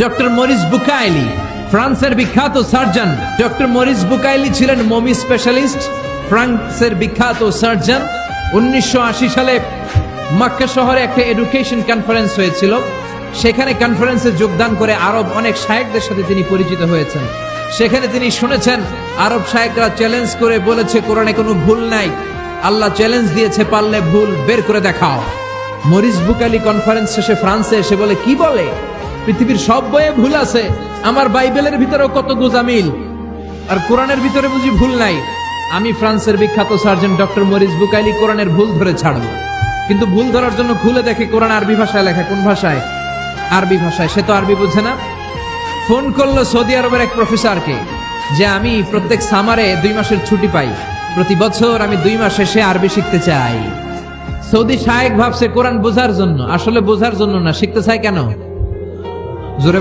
Doctor Morris Bucaille, ফ্রান্সের বিখ্যাত surgeon. Doctor Morris Bucaille ছিলেন মমি স্পেশালিস্ট, ফ্রান্সের বিখ্যাত সার্জন। 1980 সালে মক্কা শহরে একটা এডুকেশন কনফারেন্স হয়েছিল। সেখানে কনফারেন্সে যোগদান করে আরব অনেক শায়েখদের সাথে তিনি পরিচিত হয়েছেন। সেখানে তিনি শুনেছেন আরব শায়েখরা চ্যালেঞ্জ করে বলেছে কোরআনে কোনো ভুল নাই। আল্লাহ চ্যালেঞ্জ দিয়েছে, পারলে ভুল বের করে দেখাও। মরিস বুকাইলি কনফারেন্স শেষে ফ্রান্সে এসে বলে, কি বলে? পৃথিবীর সব বইয়ে ভুল আছে, আমার বাইবেলের ভিতরেও কত গোজামিল, আর কোরআনের ভিতরে বুঝি ভুল নাই? আমি ফ্রান্সের বিখ্যাত সার্জন ডক্টর মরিস বুকাইলি কোরআনের ভুল ধরে ছাড়বো। কিন্তু ভুল ধরার জন্য খুলে দেখে কোরআন আরবি ভাষায় লেখা। কোন ভাষায়? আরবি ভাষায়। সে তো আরবি বুঝে না। ফোন করলো সৌদি আরবের এক প্রফেসরকে যে আমি প্রত্যেক সামারে 2 মাসের ছুটি পাই, প্রতি বছর আমি 2 মাস শেষে আরবি শিখতে চাই। সৌদি শায়েখ ভাবছে কোরআন বোঝার জন্য, আসলে বোঝার জন্য না। শিখতে চায় কেন? জোরে